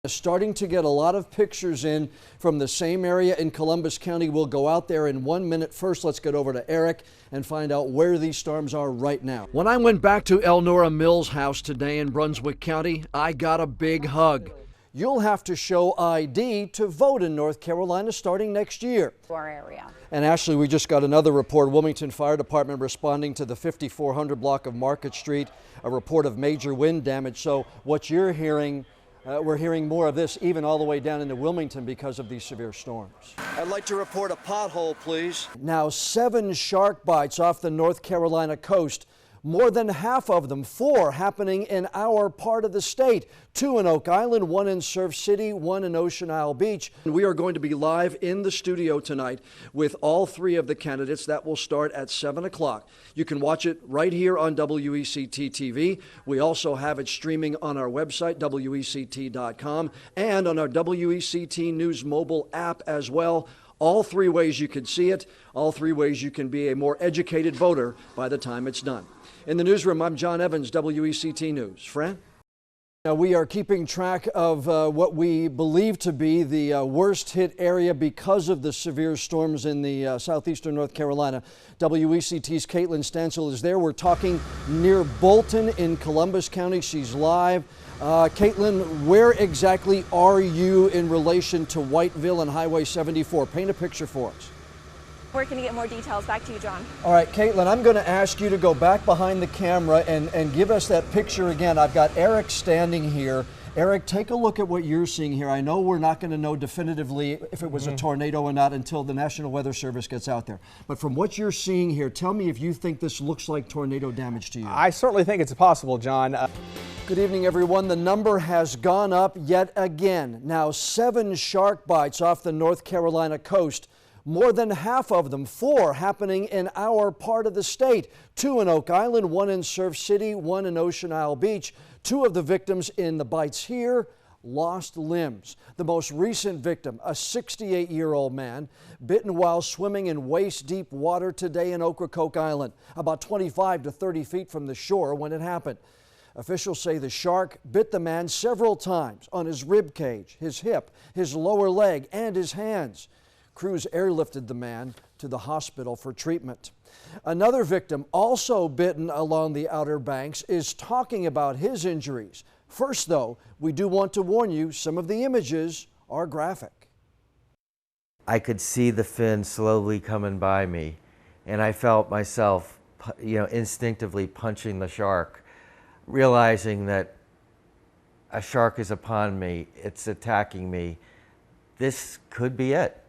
Starting to get a lot of pictures in from the same area in Columbus County. We'll go out there in 1 minute. First, let's get over to Eric and find out where these storms are right now. When I went back to Elnora Mills' house today in Brunswick County, I got a big hug. You'll have to show ID to vote in North Carolina starting next year. Our area. And Ashley, we just got another report. Wilmington Fire Department responding to the 5400 block of Market Street, a report of major wind damage. So what you're hearing, we're hearing more of this even all the way down into Wilmington because of these severe storms. I'd like to report a pothole, please. Now 7 shark bites off the North Carolina coast. More than half of them, 4 happening in our part of the state. 2 in Oak Island, 1 in Surf City, 1 in Ocean Isle Beach. We are going to be live in the studio tonight with all 3 of the candidates. That will start at 7 o'clock. You can watch it right here on WECT TV. We also have it streaming on our website, WECT.com, and on our WECT News mobile app as well. All 3 ways you can see it, all 3 ways you can be a more educated voter by the time it's done. In the newsroom, I'm John Evans, WECT News. Fran? Now, we are keeping track of what we believe to be the worst hit area because of the severe storms in the southeastern North Carolina. WECT's Caitlin Stansel is there. We're talking near Bolton in Columbus County. She's live. Caitlin, where exactly are you in relation to Whiteville and Highway 74? Paint a picture for us. Working to get more details. Back to you, John. All right, Caitlin, I'm going to ask you to go back behind the camera and give us that picture again. I've got Eric standing here. Eric, take a look at what you're seeing here. I know we're not going to know definitively if it was a tornado or not until the National Weather Service gets out there. But from what you're seeing here, tell me if you think this looks like tornado damage to you. I certainly think it's possible, John. Good evening, everyone. The number has gone up yet again. Now 7 shark bites off the North Carolina coast. More than half of them, 4 happening in our part of the state. 2 in Oak Island, 1 in Surf City, 1 in Ocean Isle Beach. 2 of the victims in the bites here lost limbs. The most recent victim, a 68-year-old man, bitten while swimming in waist-deep water today in Ocracoke Island, about 25 to 30 feet from the shore when it happened. Officials say the shark bit the man several times on his rib cage, his hip, his lower leg, and his hands. Crews airlifted the man to the hospital for treatment. Another victim, also bitten along the Outer Banks, is talking about his injuries. First, though, we do want to warn you, some of the images are graphic. I could see the fin slowly coming by me, and I felt myself, instinctively punching the shark, realizing that a shark is upon me, it's attacking me. This could be it.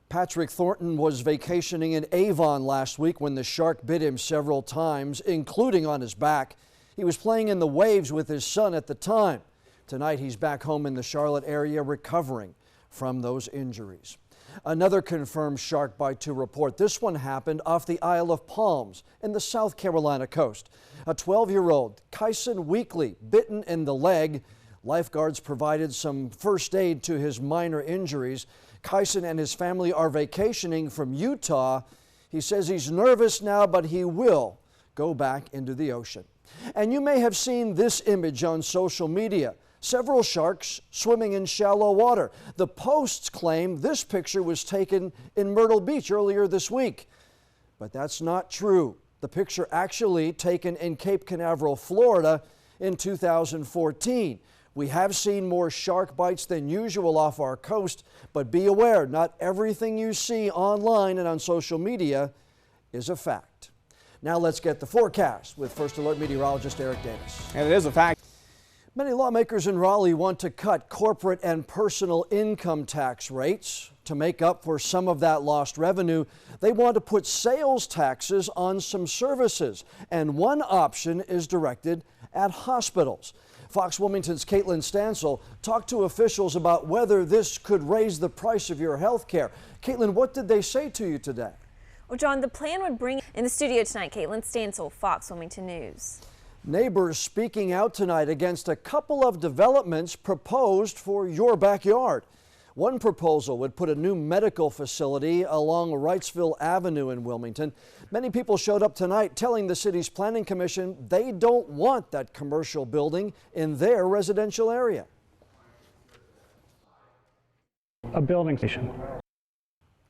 Patrick Thornton was vacationing in Avon last week when the shark bit him several times, including on his back. He was playing in the waves with his son at the time. Tonight he's back home in the Charlotte area recovering from those injuries. Another confirmed shark bite to report. This one happened off the Isle of Palms in the South Carolina coast. A 12-year-old, Kyson Weekly, bitten in the leg. Lifeguards provided some first aid to his minor injuries. Kyson and his family are vacationing from Utah. He says he's nervous now, but he will go back into the ocean. And you may have seen this image on social media. Several sharks swimming in shallow water. The Post's claim this picture was taken in Myrtle Beach earlier this week. But that's not true. The picture actually taken in Cape Canaveral, Florida in 2014. We have seen more shark bites than usual off our coast, but be aware, not everything you see online and on social media is a fact. Now let's get the forecast with First Alert meteorologist Eric Davis. And it is a fact. Many lawmakers in Raleigh want to cut corporate and personal income tax rates. To make up for some of that lost revenue, they want to put sales taxes on some services, and one option is directed at hospitals. Fox Wilmington's Caitlin Stansel talked to officials about whether this could raise the price of your health care. Caitlin, what did they say to you today? Well, John, the plan would bring in the studio tonight, Caitlin Stansel, Fox Wilmington News. Neighbors speaking out tonight against a couple of developments proposed for your backyard. One proposal would put a new medical facility along Wrightsville Avenue in Wilmington. Many people showed up tonight telling the city's planning commission they don't want that commercial building in their residential area. a building station.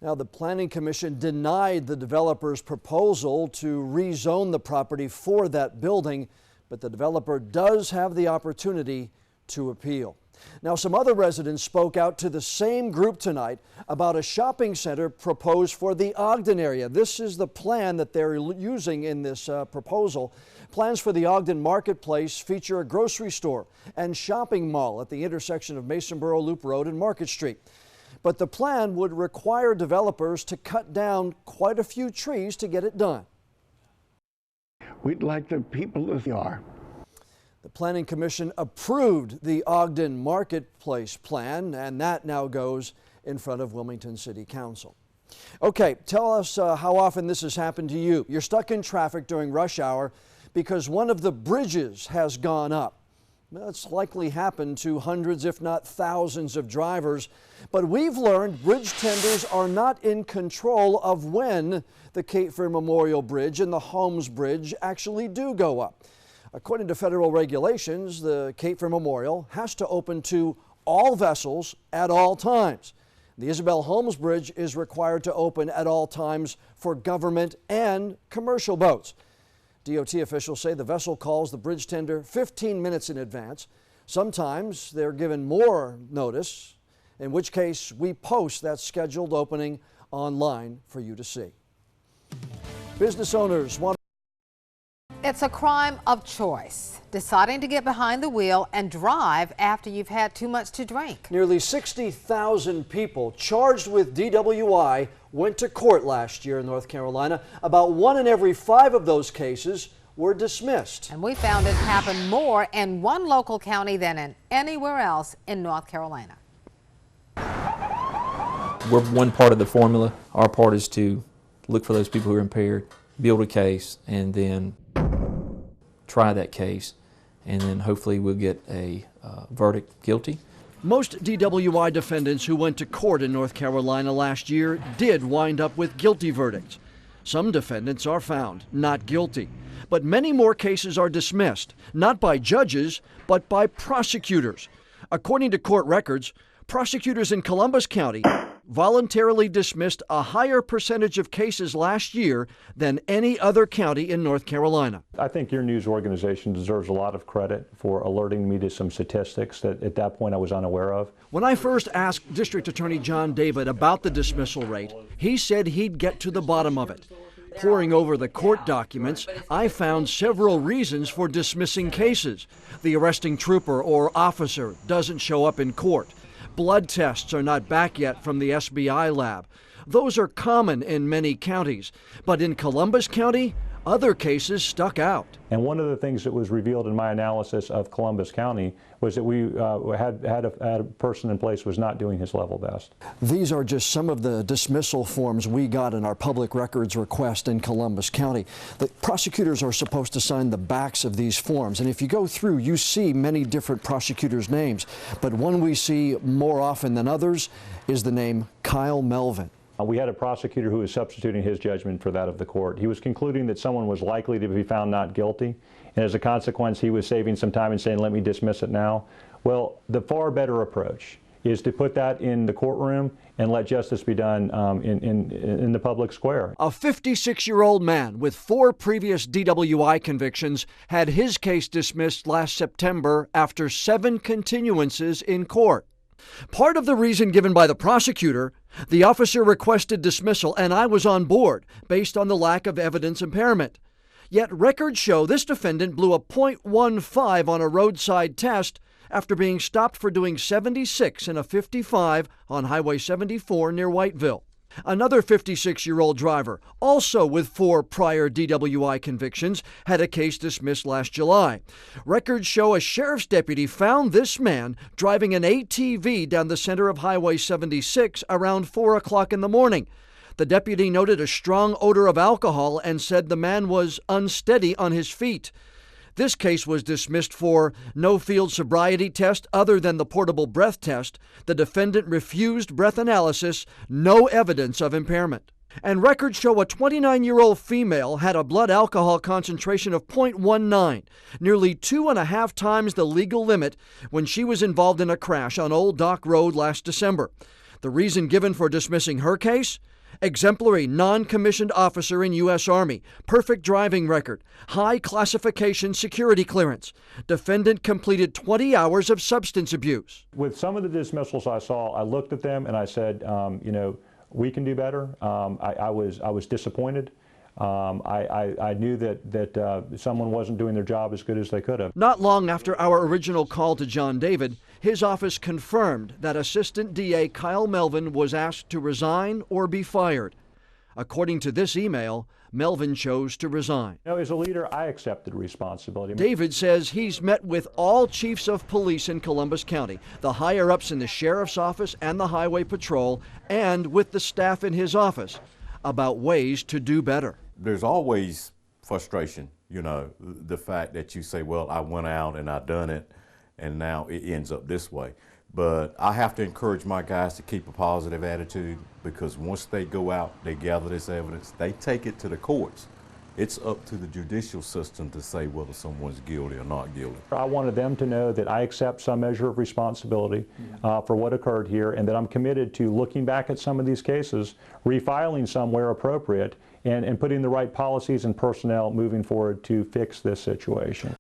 Now, the Planning Commission denied the developer's proposal to rezone the property for that building, but the developer does have the opportunity to appeal. Now, some other residents spoke out to the same group tonight about a shopping center proposed for the Ogden area. This is the plan that they're using in this proposal. Plans for the Ogden Marketplace feature a grocery store and shopping mall at the intersection of Masonboro Loop Road and Market Street. But the plan would require developers to cut down quite a few trees to get it done. We'd like the people to are. The Planning Commission approved the Ogden Marketplace plan, and that now goes in front of Wilmington City Council. Okay, tell us how often this has happened to you. You're stuck in traffic during rush hour because one of the bridges has gone up. Well, it's likely happened to hundreds, if not thousands, of drivers. But we've learned bridge tenders are not in control of when the Cape Fear Memorial Bridge and the Holmes Bridge actually do go up. According to federal regulations, the Cape Fear Memorial has to open to all vessels at all times. The Isabel Holmes Bridge is required to open at all times for government and commercial boats. DOT officials say the vessel calls the bridge tender 15 minutes in advance. Sometimes they're given more notice, in which case we post that scheduled opening online for you to see. Business owners want. It's a crime of choice, deciding to get behind the wheel and drive after you've had too much to drink. Nearly 60,000 people charged with DWI went to court last year in North Carolina. About 1 in every 5 of those cases were dismissed. And we found it happened more in one local county than in anywhere else in North Carolina. We're one part of the formula. Our part is to look for those people who are impaired, build a case, and then try that case, and then hopefully we'll get a verdict guilty. Most DWI defendants who went to court in North Carolina last year did wind up with guilty verdicts. Some defendants are found not guilty, but many more cases are dismissed, not by judges, but by prosecutors. According to court records, prosecutors in Columbus County voluntarily dismissed a higher percentage of cases last year than any other county in North Carolina. I think your news organization deserves a lot of credit for alerting me to some statistics that at that point I was unaware of. When I first asked District Attorney John David about the dismissal rate, he said he'd get to the bottom of it. Poring over the court documents, I found several reasons for dismissing cases. The arresting trooper or officer doesn't show up in court. Blood tests are not back yet from the SBI lab. Those are common in many counties, but in Columbus County, other cases stuck out. And one of the things that was revealed in my analysis of Columbus County was that we had a person in place who was not doing his level best. These are just some of the dismissal forms we got in our public records request in Columbus County. The prosecutors are supposed to sign the backs of these forms, and if you go through, you see many different prosecutors' names, but one we see more often than others is the name Kyle Melvin. We had a prosecutor who was substituting his judgment for that of the court. He was concluding that someone was likely to be found not guilty, and as a consequence, he was saving some time and saying, let me dismiss it now. Well, the far better approach is to put that in the courtroom and let justice be done in the public square. A 56-year-old man with 4 previous DWI convictions had his case dismissed last September after 7 continuances in court. Part of the reason given by the prosecutor, the officer requested dismissal, and I was on board, based on the lack of evidence impairment. Yet records show this defendant blew a .15 on a roadside test after being stopped for doing 76 in a 55 on Highway 74 near Whiteville. Another 56-year-old driver, also with 4 prior DWI convictions, had a case dismissed last July. Records show a sheriff's deputy found this man driving an ATV down the center of Highway 76 around 4 o'clock in the morning. The deputy noted a strong odor of alcohol and said the man was unsteady on his feet. This case was dismissed for no field sobriety test other than the portable breath test. The defendant refused breath analysis, no evidence of impairment. And records show a 29-year-old female had a blood alcohol concentration of .19, nearly 2.5 times the legal limit when she was involved in a crash on Old Dock Road last December. The reason given for dismissing her case? Exemplary non-commissioned officer in U.S. Army, perfect driving record, high classification security clearance. Defendant completed 20 hours of substance abuse. With some of the dismissals I saw, I looked at them and I said, you know, we can do better. I was disappointed. I knew that someone wasn't doing their job as good as they could have. Not long after our original call to John David, his office confirmed that Assistant DA Kyle Melvin was asked to resign or be fired. According to this email, Melvin chose to resign. You know, as a leader, I accepted responsibility. David says he's met with all chiefs of police in Columbus County, the higher-ups in the sheriff's office and the highway patrol, and with the staff in his office about ways to do better. There's always frustration, you know, the fact that you say, well, I went out and I done it, and now it ends up this way. But I have to encourage my guys to keep a positive attitude, because once they go out, they gather this evidence, they take it to the courts. It's up to the judicial system to say whether someone's guilty or not guilty. I wanted them to know that I accept some measure of responsibility for what occurred here, and that I'm committed to looking back at some of these cases, refiling some where appropriate, and putting the right policies and personnel moving forward to fix this situation.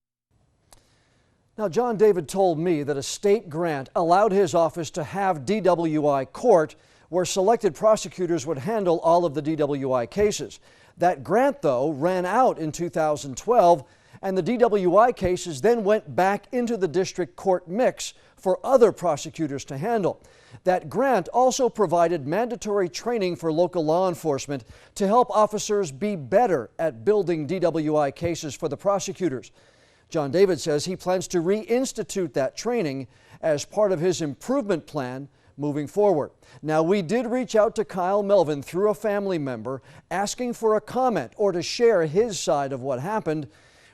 Now, John David told me that a state grant allowed his office to have DWI court, where selected prosecutors would handle all of the DWI cases. That grant, though, ran out in 2012, and the DWI cases then went back into the district court mix for other prosecutors to handle. That grant also provided mandatory training for local law enforcement to help officers be better at building DWI cases for the prosecutors. John David says he plans to reinstitute that training as part of his improvement plan moving forward. Now, we did reach out to Kyle Melvin through a family member asking for a comment or to share his side of what happened.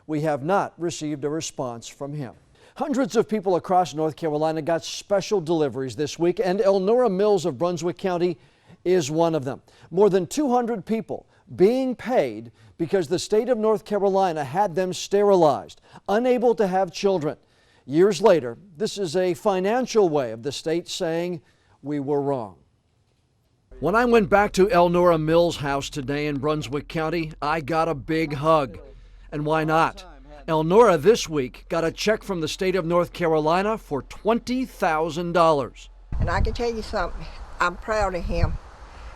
We have not received a response from him. Hundreds of people across North Carolina got special deliveries this week, and Elnora Mills of Brunswick County is one of them. More than 200 people being paid because the state of North Carolina had them sterilized, unable to have children. Years later, this is a financial way of the state saying we were wrong. When I went back to Elnora Mills' house today in Brunswick County, I got a big hug. And why not? Elnora this week got a check from the state of North Carolina for $20,000. And I can tell you something, I'm proud of him.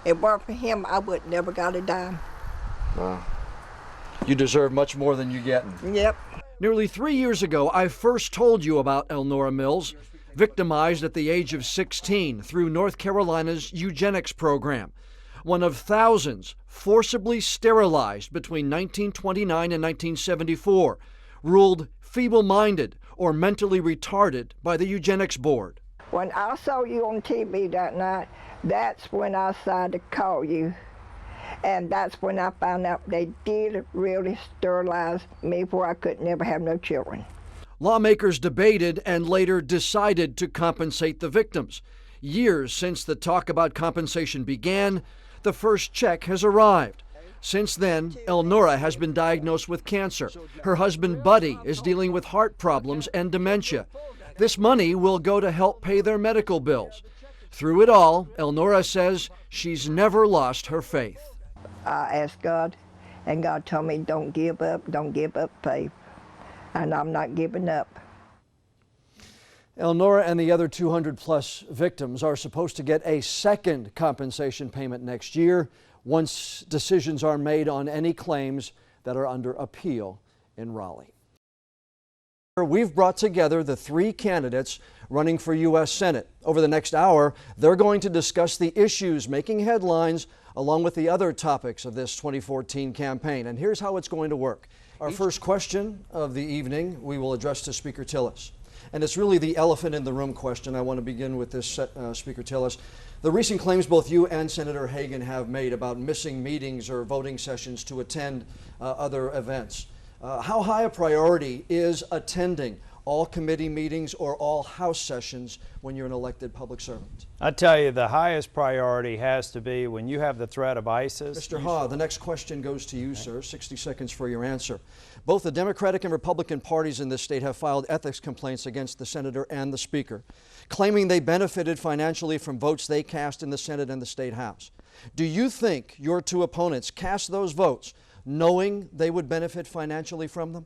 If it weren't for him, I would never got a dime. Wow. You deserve much more than you get. Yep. Nearly 3 years ago, I first told you about Elnora Mills, victimized at the age of 16 through North Carolina's eugenics program. One of thousands forcibly sterilized between 1929 and 1974, ruled feeble-minded or mentally retarded by the eugenics board. When I saw you on TV that night, that's when I decided to call you. And that's when I found out they did really sterilize me where I could never have no children. Lawmakers debated and later decided to compensate the victims. Years since the talk about compensation began, the first check has arrived. Since then, Elnora has been diagnosed with cancer. Her husband, Buddy, is dealing with heart problems and dementia. This money will go to help pay their medical bills. Through it all, Elnora says she's never lost her faith. I asked God, and God told me, don't give up faith. And I'm not giving up. Elnora and the other 200-plus victims are supposed to get a second compensation payment next year once decisions are made on any claims that are under appeal in Raleigh. We've brought together the three candidates running for U.S. Senate. Over the next hour, they're going to discuss the issues making headlines along with the other topics of this 2014 campaign. And here's how it's going to work. Our first question of the evening we will address to Speaker Tillis. And it's really the elephant in the room question. I want to begin with this, Speaker Tillis. The recent claims both you and Senator Hagan have made about missing meetings or voting sessions to attend other events. How high a priority is attending all committee meetings or all House sessions when you're an elected public servant? I tell you, the highest priority has to be when you have the threat of ISIS. Mr. Haw, the next question goes to you, sir. 60 seconds for your answer. Both the Democratic and Republican parties in this state have filed ethics complaints against the senator and the speaker, claiming they benefited financially from votes they cast in the Senate and the State House. Do you think your two opponents cast those votes knowing they would benefit financially from them?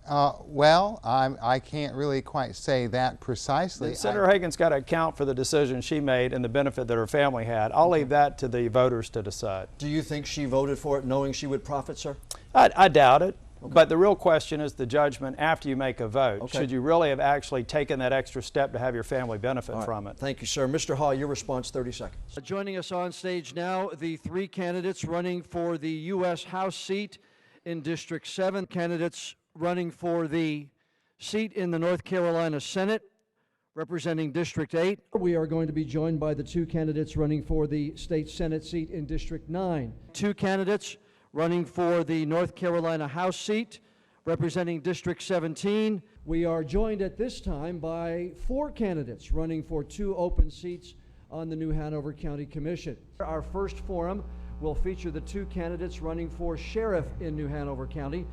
Well, I can't really quite say that precisely. Senator Hagan's got to account for the decision she made and the benefit that her family had. I'll leave that to the voters to decide. Do you think she voted for it knowing she would profit, sir? I doubt it. Okay. But the real question is the judgment after you make a vote. Okay. Should you really have actually taken that extra step to have your family benefit from it? Thank you, sir. Mr. Hall, your response, 30 seconds. Joining us on stage now, the three candidates running for the U.S. House seat in District 7, candidates running for the seat in the North Carolina Senate, representing District 8. We are going to be joined by the two candidates running for the state Senate seat in District 9. Two candidates running for the North Carolina House seat, representing District 17. We are joined at this time by four candidates running for two open seats on the New Hanover County Commission. Our first forum will feature the two candidates running for sheriff in New Hanover County.